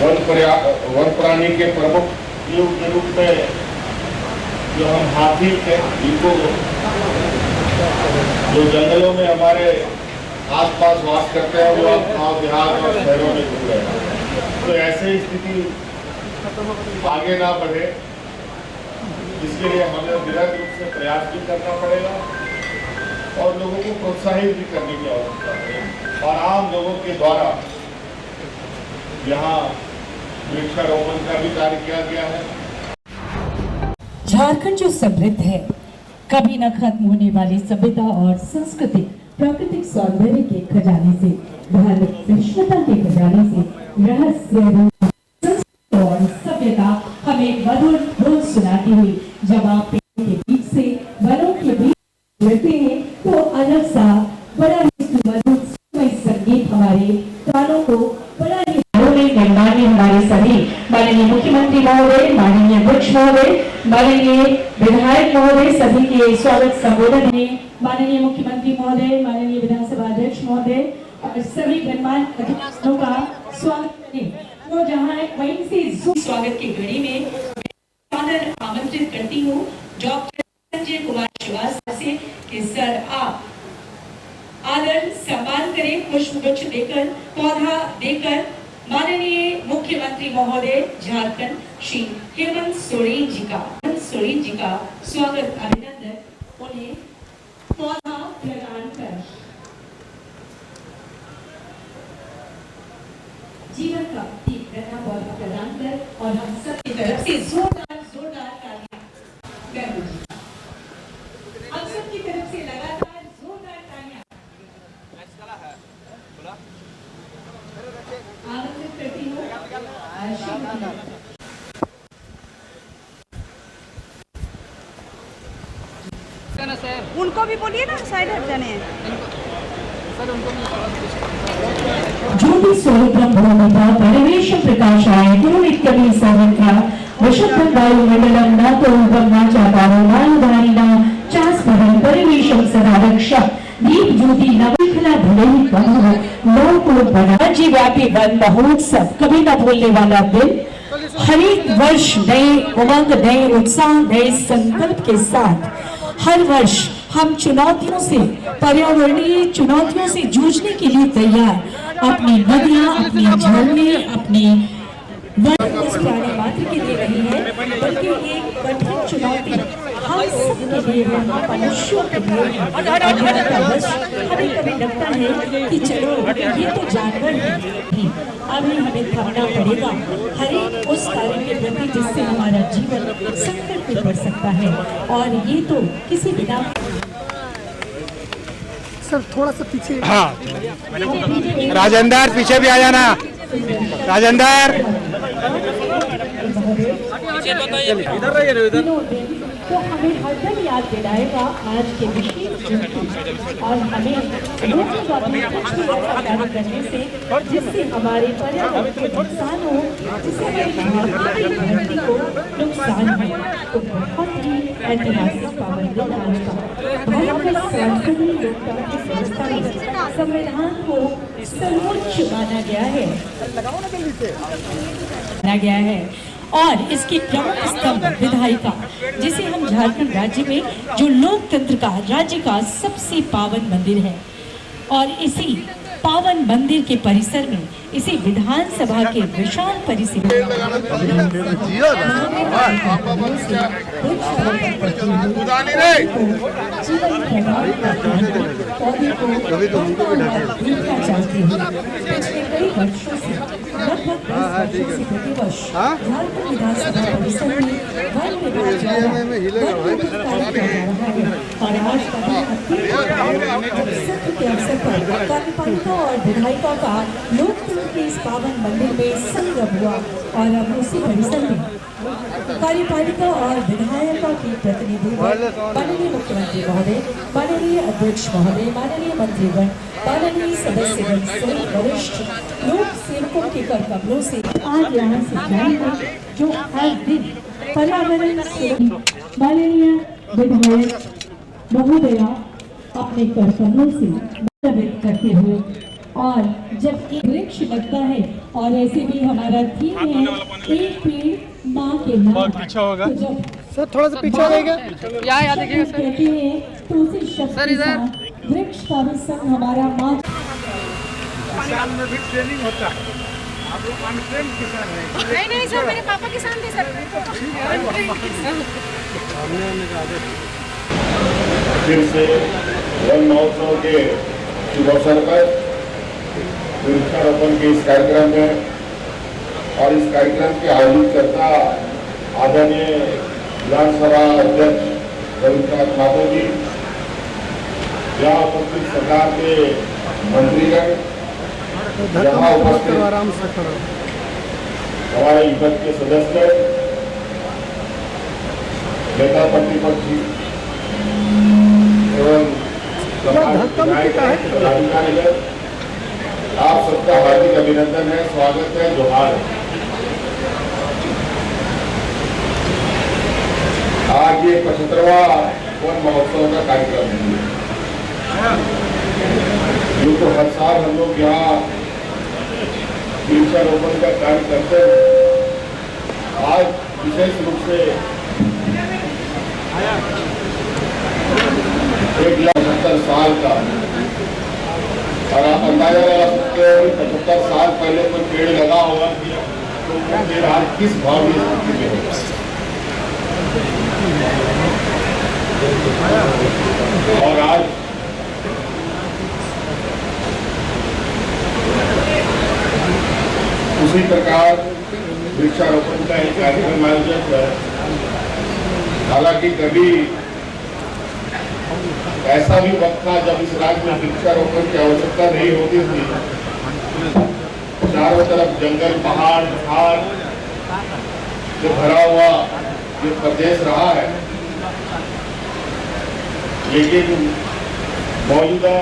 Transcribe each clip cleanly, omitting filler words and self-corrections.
One प्राणी के प्रमुख जीव के रूप में जो हम हाथी थे, इनको जो जंगलों में हमारे आसपास वास करते हैं, वो अब गाँव देहात और शहरों में घूम रहे हैं। तो ऐसे स्थिति आगे ना बढ़े, इसके लिए हमें निरंतर रूप से प्रयास भी करना पड़ेगा और लोगों को प्रोत्साहित भी करने की आवश्यकता है। और आम लोगों के द्वारा यहाँ वृक्षारोपण का भी कार्य किया गया है। झारखंड जो समृद्ध है, कभी न खत्म होने वाली सभ्यता और संस्कृति, प्राकृतिक सौंदर्य के खजाने से, धार्मिक सहिष्णुता के खजाने से, रहस्य संस्कृति और सभ्यता हमें मधुर बोल सुनाती हुई जब आप पेड़ के बीच से वनों के बीच रहते हैं, तो अलग सा बड़ा ही मधुर संगीत हमारे कानों को बड़ा ही गणमान्य हमारे सभी माननीय मुख्यमंत्री महोदय, माननीय अध्यक्ष महोदय, माननीय विधायक महोदय, सभी के स्वागत संबोधन है। माननीय मुख्यमंत्री महोदय, माननीय विधानसभा अध्यक्ष महोदय और सभी गणमान्य अतिथियों का स्वागत करें। तो जहाँ वहीं से स्वागत की घड़ी में आदर आमंत्रित करती हूँ डॉक्टर संजय कुमार श्रीवास्तव से कि सर आप आदर सम्मान करें, पुष्पगुच्छ देकर, पौधा देकर माननीय मुख्यमंत्री महोदय झारखंड श्री हेमंत सोरेन जी का स्वागत अभिनंदन, उन्हें पौधा प्रदान कर जीवन का पौधा प्रदान कर और हम सबकी तरफ से जोरदार तालियां, हम सबकी तरफ से लगातार जोरदार तालियां आमंत्रित करती हूँ। उनको भी बोलिए ना, साइड हट जाने ज्योति स्वरूप ब्रह्मभूमिका परिवेश प्रकाशाय गुरुनित्यमी सर्वत्र विशुद्धं वायुमण्डलं न तोरुपं न चाकारो नानुधारिणा चास्पदं परिवेशं सदा रक्ष दीप ज्योति नवखला भले ही कम हो, लोक को बना। राज्यव्यापी वन महोत्सव कभी न भूलने वाला दिन, हर एक वर्ष नए उमंग, नए उत्साह, नए संकल्प के साथ हर वर्ष हम चुनौतियों से, पर्यावरणीय चुनौतियों से जूझने के लिए तैयार। अपनी नदियां, अपनी झरने, अपनी इस प्राणी मात्र के लिए नहीं है, बल्कि एक कठिन चुनौती हम सबके लिए है, हम मनुष्यों के लिए है। हमें कभी लगता है कि चलो ये तो जानवर है, अभी हमें थमना पड़ेगा हर एक उस कार्य के प्रति जिससे हमारा जीवन संकट में पड़ सकता है। और ये तो किसी बिना सर थोड़ा सा पीछे, हाँ राजेंद्र पीछे भी आ जाना, राजेंद्र इधर रहिए इधर। तो हमें हरदम याद दिलाएगा आज के विशेष दिन और हमें करने से जिससे हमारे पर्यावरण को नुकसान हो, जिससे हमारी धरती को नुकसान हो। तो बहुत ही ऐतिहासिक पावन दिन आज का भारत सांस्कृतिक लोकतांत्रिक व्यवस्था में संविधान को सर्वोच्च माना गया है और इसकी प्रमुख स्तंभ विधायिका, जिसे हम झारखंड राज्य में जो लोकतंत्र का राज्य का सबसे पावन मंदिर है, और इसी पावन मंदिर के परिसर में इसी विधानसभा के विशाल परिसर प्रतिवर्ष झारखंड विधानसभा परिसर में वन और आज के अवसर पर कार्यपालिका और विधायिका का लोकतंत्र के इस पावन मंदिर में संगम हुआ और अब उसी परिसर में कार्यपालिका और विधायिका के प्रतिनिधि माननीय मुख्यमंत्री महोदय, माननीय अध्यक्ष महोदय, माननीय मंत्रीगण, माननीय सदस्यगण सहित वरिष्ठ लोक सेवकों के कर कमलों से आज यहाँ से जाएंगे, जो हर दिन पर्यावरण माननीय विधायक महोदया अपने कर कमलों से व्यक्त करते हुए और जब एक वृक्ष लगता है और ऐसे भी हमारा थीम है एक पेड़ माँ के नाम। पीछे होगा तो जब सर थोड़ा सा पीछे रहेगा। यहाँ देखिएगा सर। कहते हैं तो उसी शब्द सर, के इधर। साथ वृक्ष का भी संग हमारा माँ। किसान में भी ट्रेनिंग होता है। आप लोग अनट्रेन किसान हैं। नहीं नहीं सर, मेरे पापा किसान थे सर। फिर से वन महोत्सव के शुभ अवसर पर वृक्षारोपण के इस कार्यक्रम में और इस कार्यक्रम के आयोजित करता आदरणीय विधानसभा अध्यक्ष रविन्द्रनाथ ठाकुर जी, यहाँ उपस्थित सरकार के मंत्रीगण, यहाँ उपस्थित आराम से करो। हमारे विपक्ष के सदस्य, नेता प्रतिपक्षी एवं पदाधिकारीगण, आप सबका हार्दिक अभिनंदन है, स्वागत है, जोहार है। आज ये 75वां वन महोत्सव का कार्यक्रम है। जो तो हर साल हम लोग यहाँ वृक्षारोपण का कार्य करते हैं, आज विशेष रूप से 1,70,000 साल का, और आप अंदाजा लगा सकते हो 75 साल पहले कोई पेड़ लगा होगा तो वो पेड़ आज किस भाव में स्थिति में होगा। और आज उसी प्रकार वृक्षारोपण का एक कार्यक्रम आयोजित है। हालांकि कभी ऐसा भी वक्त था जब इस राज्य में वृक्षारोपण की आवश्यकता नहीं होती थी। चारों तरफ जंगल, पहाड़, पहाड़ से भरा हुआ ये प्रदेश रहा है, लेकिन मौजूदा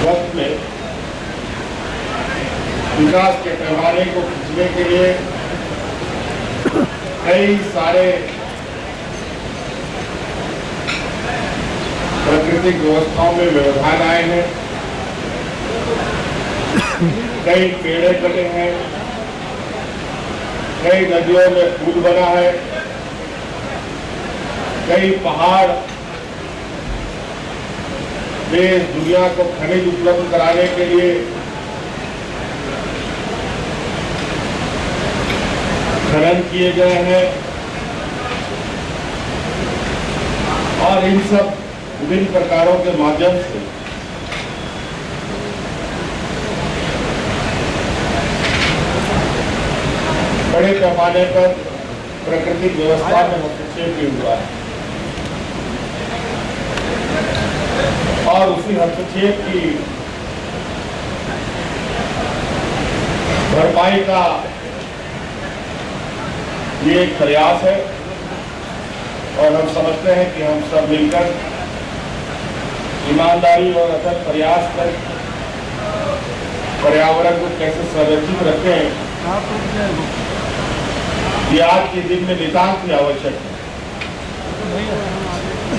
वक्त में विकास के पैमाने को खींचने के लिए कई सारे प्राकृतिक व्यवस्थाओं में व्यवधान आए हैं, कई पेड़े कटे हैं, कई नदियों में पुल बना है, कई पहाड़ देश दुनिया को खनिज उपलब्ध कराने के लिए खनन किए गए हैं, और इन सब विभिन्न प्रकारों के माध्यम से बड़े पैमाने पर प्राकृतिक व्यवस्था में हस्तक्षेप भी हुआ है, और उसी हस्तक्षेप की भरपाई का ये एक प्रयास है। और हम समझते हैं कि हम सब मिलकर ईमानदारी और अथक प्रयास कर पर्यावरण को कैसे संरक्षित रखें, ये आज के दिन में नितांत ही आवश्यक है।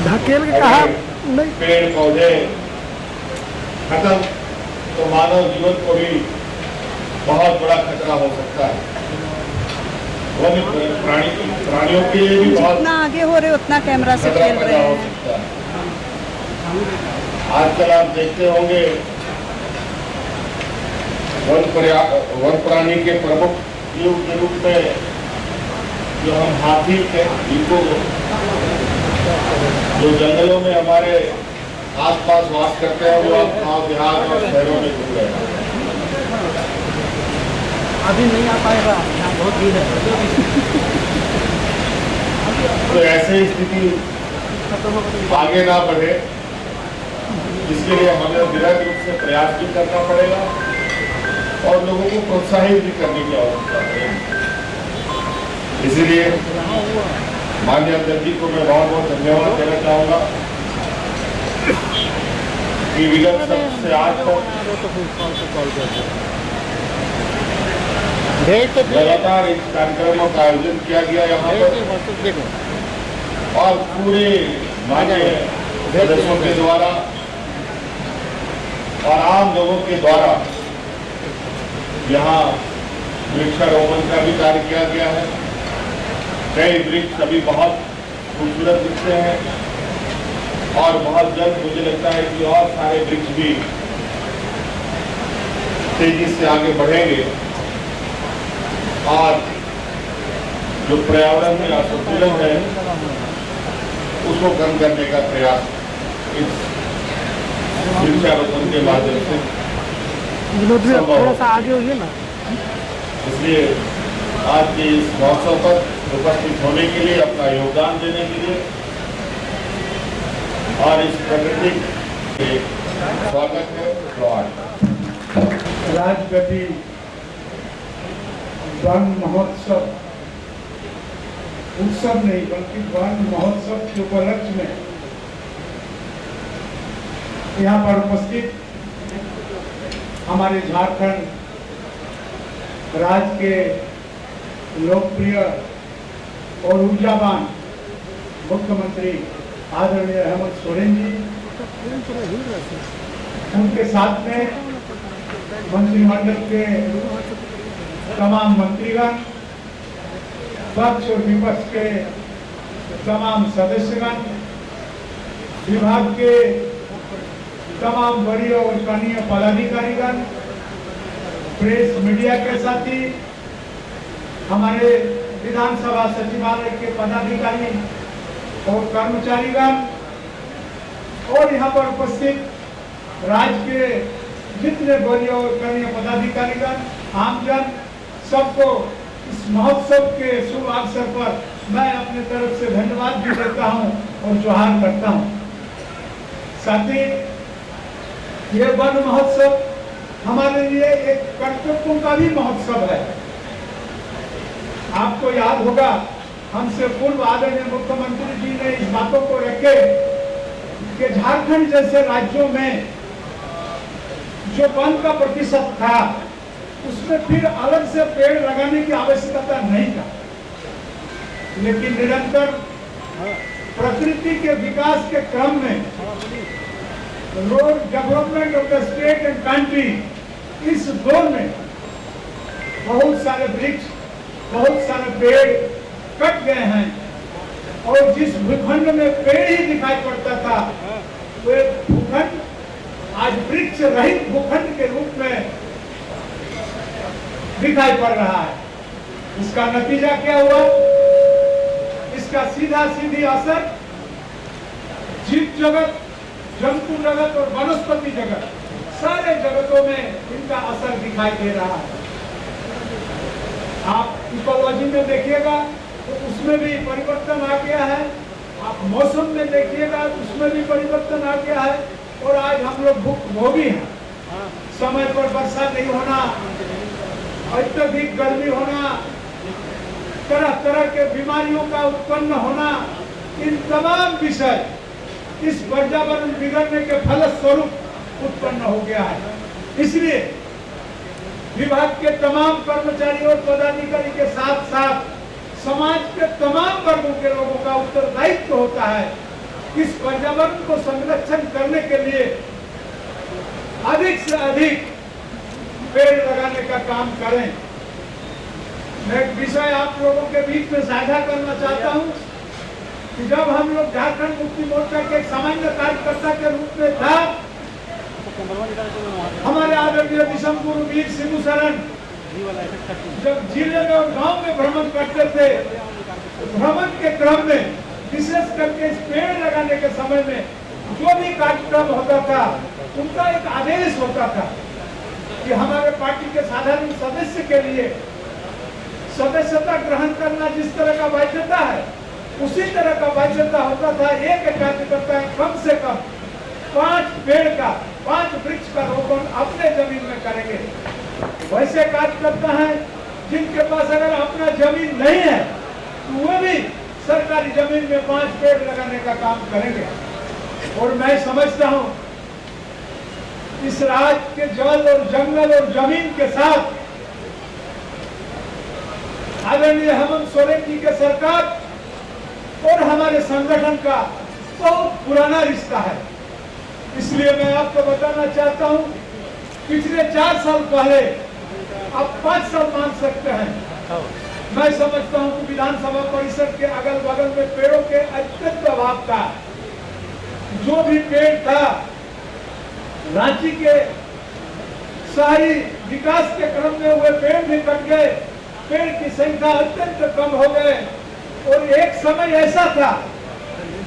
धकेल के कहा नहीं। पेड़ पौधे खत्म तो मानव जीवन को भी बहुत बड़ा खतरा हो सकता है। वन्य प्राणियों के लिए भी बहुत जितना आगे हो रहे उतना कैमरा से खतरा खेल रहे पैदा हो हैं। सकता है। आजकल आप देखते होंगे वन प्राणी के प्रमुख जीव के रूप में जो हम हाथी के, इनको जो जंगलों में हमारे आसपास वास करते हैं, वो अब गाँव देहात और शहरों में घूम रहे हैं। अभी नहीं आ पाएगा, यहाँ बहुत भीड़ है। तो ऐसे स्थिति आगे ना बढ़े, इसके लिए हमें निरंतर रूप से प्रयास भी करना पड़ेगा और लोगों को प्रोत्साहित भी करने की आवश्यकता है। इसीलिए माननीय अध्यक्ष जी को मैं बहुत बहुत धन्यवाद देना चाहूँगा कि विगत से आज तक लगातार इस कार्यक्रमों का आयोजन किया गया यहाँ पर, और पूरे माननीय सदस्यों के द्वारा और आम लोगों के द्वारा यहाँ वृक्षारोपण का भी कार्य किया गया है। कई वृक्ष अभी बहुत खूबसूरत दिखते हैं और बहुत जल्द मुझे लगता है कि और सारे वृक्ष भी तेजी से आगे बढ़ेंगे और जो पर्यावरण में असंतुलन है उसको कम करने का प्रयास इस वृक्षारोपण के माध्यम से विनोद भैया थोड़ा सा आगे होइए ना। इसलिए आज के इस महोत्सव पर उपस्थित होने के लिए, अपना योगदान देने के लिए और इस प्रकृति के स्वागत है। राजगति वन महोत्सव उत्सव नहीं बल्कि वन महोत्सव के उपलक्ष्य में यहाँ पर उपस्थित हमारे झारखंड राज्य के लोकप्रिय और ऊर्जावान मुख्यमंत्री आदरणीय हेमंत सोरेन जी, उनके साथ में मंत्रिमंडल के तमाम मंत्रीगण, पक्ष और विपक्ष के तमाम सदस्यगण, विभाग के तमाम वरीय और कनीय पदाधिकारीगण, प्रेस मीडिया के साथी, हमारे विधानसभा सचिवालय के पदाधिकारी और कर्मचारीगण और यहाँ पर उपस्थित राज्य के जितने वरीय और कनीय पदाधिकारीगण, आमजन, सबको इस महोत्सव के शुभ अवसर पर मैं अपने तरफ से धन्यवाद भी देता हूँ और जोहार करता हूँ। साथ ही ये वन महोत्सव हमारे लिए एक कर्तव्यों का भी महोत्सव है। आपको याद होगा, हमसे पूर्व आदरणीय मुख्यमंत्री जी ने इस बातों को रखे कि झारखंड जैसे राज्यों में जो वन का प्रतिशत था उसमें फिर अलग से पेड़ लगाने की आवश्यकता नहीं था, लेकिन निरंतर प्रकृति के विकास के क्रम में road development of the state and country, इस दौर में बहुत सारे वृक्ष, बहुत सारे पेड़ कट गए हैं और जिस भूखंड में पेड़ ही दिखाई पड़ता था वो भूखंड आज वृक्ष रहित भूखंड के रूप में दिखाई पड़ रहा है। इसका नतीजा क्या हुआ? इसका सीधा सीधी असर जीव जगत, जंतु जगत और वनस्पति जगत, सारे जगतों में इनका असर दिखाई दे रहा है। आप इकोलॉजी में देखिएगा तो उसमें भी परिवर्तन आ गया है, आप मौसम में देखिएगा तो उसमें भी परिवर्तन आ गया है और आज हम लोग भुखभोगी हैं। समय पर वर्षा नहीं होना, अत्यधिक गर्मी होना, तरह तरह के बीमारियों का उत्पन्न होना, इन तमाम विषय इस पर्यावरण बिगड़ने के फलस्वरूप उत्पन्न हो गया है। इसलिए विभाग के तमाम कर्मचारी और पदाधिकारी के साथ साथ समाज के तमाम वर्गों के लोगों का उत्तरदायित्व होता है इस पर्यावरण को संरक्षण करने के लिए अधिक से अधिक पेड़ लगाने का काम करें। मैं एक विषय आप लोगों के बीच में साझा करना चाहता हूं कि जब हम लोग झारखंड मुक्ति मोर्चा के एक सामान्य कार्यकर्ता के रूप में था, हमारे आदरणीय विषम गुरु वीर सिंह शरण जब जिले में और गांव में भ्रमण करते थे, भ्रमण के क्रम में विशेष करके इस पेड़ लगाने के समय में जो भी कार्यक्रम होता था उनका एक आदेश होता था कि हमारे पार्टी के साधारण सदस्य के लिए सदस्यता ग्रहण करना जिस तरह का बाध्यता है उसी तरह का बाध्यता होता था। एक कार्यकर्ता कम से कम 5 पेड़ का, 5 वृक्ष का रोपण अपने जमीन में करेंगे। वैसे कार्यकर्ता हैं जिनके पास अगर अपना जमीन नहीं है तो वो भी सरकारी जमीन में 5 पेड़ लगाने का काम करेंगे। और मैं समझता हूं इस राज्य के जल और जंगल और जमीन के साथ आदरणीय हेमंत सोरेन जी के सरकार और हमारे संगठन का बहुत पुराना रिश्ता है। इसलिए मैं आपको बताना चाहता हूं, पिछले 4 साल पहले आप 5 साल मान सकते हैं। मैं समझता हूं कि विधानसभा परिसर के अगल बगल में पेड़ों के अत्यंत अभाव था। जो भी पेड़ था, रांची के शहरी विकास के क्रम में हुए पेड़ भी कट गए, पेड़ की संख्या अत्यंत कम हो गए। और एक समय ऐसा था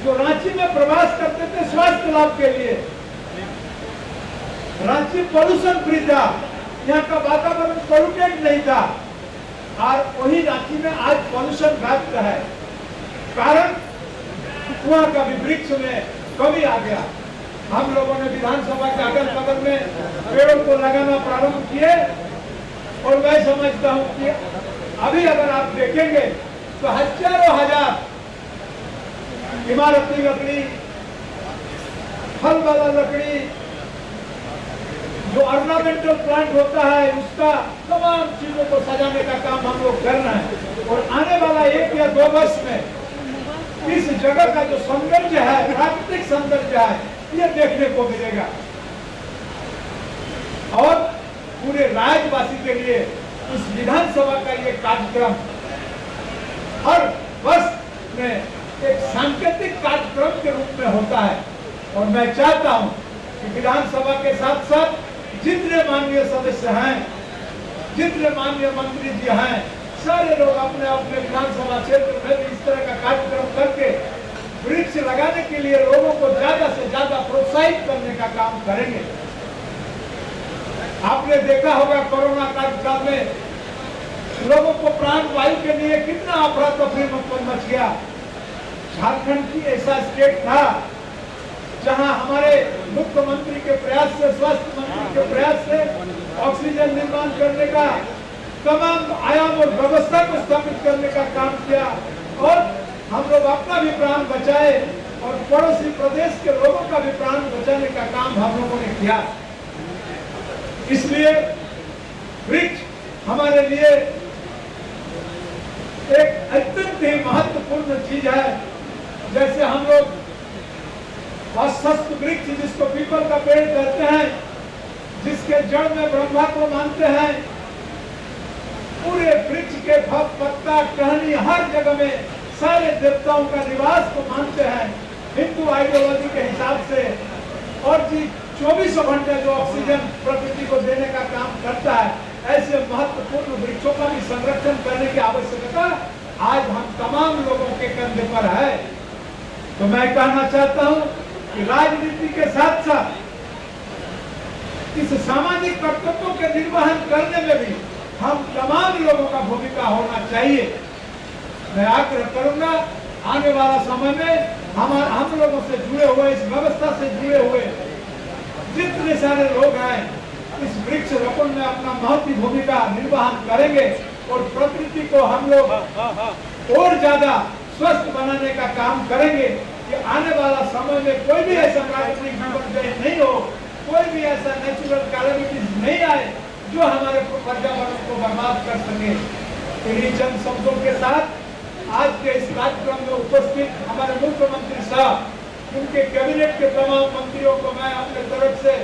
जो रांची में प्रवास करते थे स्वास्थ्य लाभ के लिए, रांची पॉल्यूशन फ्री था, यहाँ का वातावरण पॉल्यूटेड नहीं था, और वही रांची में आज पॉल्यूशन व्याप्त है। कारण वहाँ का भी वृक्ष में कमी आ गया। हम लोगों ने विधानसभा के अगल बगल में पेड़ों को लगाना प्रारंभ किए, और मैं समझता हूँ कि अभी अगर आप देखेंगे तो हजारों हजार इमारती लकड़ी, फल वाला लकड़ी, जो ऑर्नामेंटल प्लांट होता है, उसका तमाम चीजों को सजाने का काम हम लोग कर रहे हैं। और आने वाला 1 या 2 वर्ष में इस जगह का जो सौंदर्य है, प्राकृतिक सौंदर्य है, ये देखने को मिलेगा। और पूरे राज्यवासी के लिए इस विधानसभा का ये कार्यक्रम हर वर्ष में एक सांकेतिक कार्यक्रम के रूप में होता है। और मैं चाहता हूं कि विधानसभा के साथ साथ जितने माननीय सदस्य हैं, जितने माननीय मंत्री जी हैं, सारे लोग अपने अपने विधानसभा क्षेत्र में इस तरह का कार्यक्रम करके वृक्ष लगाने के लिए लोगों को ज्यादा से ज्यादा प्रोत्साहित करने का काम करेंगे। आपने देखा होगा कोरोना काल में लोगों को प्राण वायु के लिए कितना अफरा तफरी मच गया। झारखंड की ऐसा स्टेट था जहां हमारे मुख्यमंत्री के प्रयास से, स्वास्थ्य मंत्री के प्रयास से ऑक्सीजन निर्माण करने का, तमाम आयाम और व्यवस्था को स्थापित करने का काम किया, और हम लोग अपना भी प्राण बचाए और पड़ोसी प्रदेश के लोगों का भी प्राण बचाने का काम हम लोगों ने किया। इसलिए वृक्ष हमारे लिए एक अत्यंत ही महत्वपूर्ण चीज है। जैसे हम लोग स्वस्थ वृक्ष, जिसको पीपल का पेड़ कहते हैं, जिसके जड़ में ब्रह्मा को मानते हैं, पूरे वृक्ष के फल, पत्ता, टहनी, हर जगह में सारे देवताओं का निवास को मानते हैं हिंदू आइडियोलॉजी के हिसाब से। और जी 24 घंटे जो ऑक्सीजन प्रकृति को देने का काम करता है, ऐसे महत्वपूर्ण वृक्षों का भी संरक्षण करने की आवश्यकता आज हम तमाम लोगों के कंधे पर है। तो मैं कहना चाहता हूं कि राजनीति के साथ साथ इस सामाजिक कर्तव्यों के निर्वहन करने में भी हम तमाम लोगों का भूमिका होना चाहिए। मैं आग्रह करूंगा, आने वाला समय में हम लोगों से जुड़े हुए, इस व्यवस्था से जुड़े हुए जितने सारे लोग हैं, इस वृक्ष रोपण में अपना महत्वपूर्ण भूमिका निर्वहन करेंगे और प्रकृति को हम लोग और ज्यादा स्वस्थ बनाने का काम करेंगे कि आने वाला समय में कोई भी ऐसा प्राकृतिक विपर्य नहीं हो, कोई भी ऐसा नेचुरल कैलेमिटीज नहीं आए जो हमारे पर्यावरण को बर्बाद कर सके। इन्हीं चंद शब्दों के साथ आज के इस कार्यक्रम में उपस्थित हमारे मुख्यमंत्री साहब, उनके कैबिनेट के तमाम मंत्रियों को मैं अपने तरफ से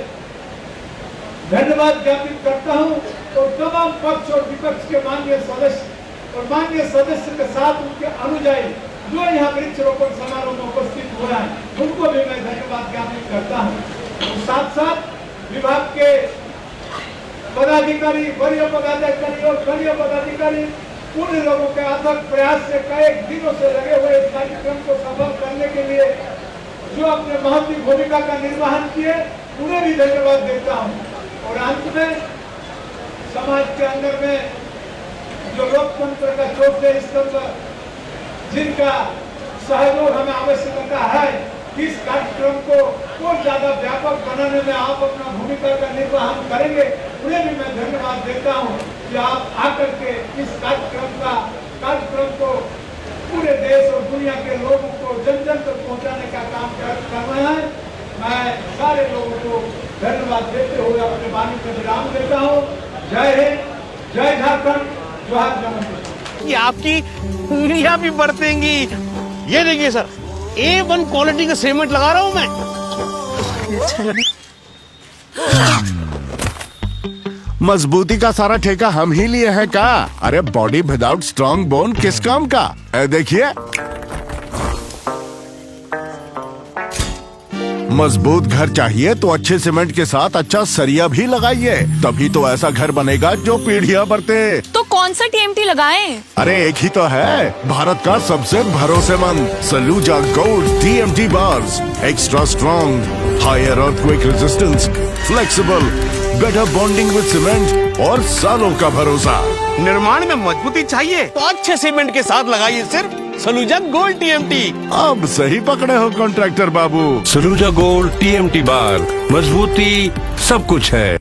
धन्यवाद ज्ञापित करता हूं, और तमाम पक्ष और विपक्ष के माननीय सदस्य और माननीय सदस्य के साथ उनके अनुयायी जो यहाँ वृक्षारोपण समारोह में उपस्थित हो रहे हैं, उनको भी मैं धन्यवाद ज्ञापित करता हूँ। और साथ साथ विभाग के पदाधिकारी, वरीय पदाधिकारी और कनीय पदाधिकारी, उन लोगों के अथक प्रयास से कई दिनों से लगे हुए इस कार्यक्रम को सफल करने के लिए जो अपने महत्वपूर्ण भूमिका का निर्वहन किए, उन्हें भी धन्यवाद देता हूँ। और अंत में समाज के अंदर में जो लोकतंत्र का चौथे स्तर पर जिनका सहयोग हमें आवश्यकता है, इस कार्यक्रम को और ज्यादा व्यापक बनाने में आप अपना भूमिका का निर्वहन करेंगे, उन्हें भी मैं धन्यवाद देता हूँ कि आप आकर के इस कार्यक्रम को पूरे देश और दुनिया के लोगों को जन जन तक पहुँचाने का काम कर रहे हैं। मैं सारे लोगों को धन्यवाद देते हुए अपने वाणी को विराम देता हूँ। जय हिंद, जय झारखंड, जोहार जय। कि आपकी उंगलियां भी बरतेंगी। ये देखिए सर, A1 क्वालिटी का सीमेंट लगा रहा हूँ मैं। मजबूती का सारा ठेका हम ही लिए हैं का? अरे बॉडी विदाउट स्ट्रॉन्ग बोन किस काम का? देखिए, मजबूत घर चाहिए तो अच्छे सीमेंट के साथ अच्छा सरिया भी लगाइए, तभी तो ऐसा घर बनेगा जो पीढ़ियां बरते। तो कौन सा TMT लगाएं? अरे एक ही तो है, भारत का सबसे भरोसेमंद Saluja gold TMT bars. Extra strong, higher earthquake resistance, flexible, better bonding with cement और सालों का भरोसा। निर्माण में मजबूती चाहिए तो अच्छे सीमेंट के साथ लगाइए सिर्फ सलूजा गोल्ड TMT। अब सही पकड़े हो कॉन्ट्रैक्टर बाबू। सलूजा गोल्ड TMT बार, मजबूती सब कुछ है।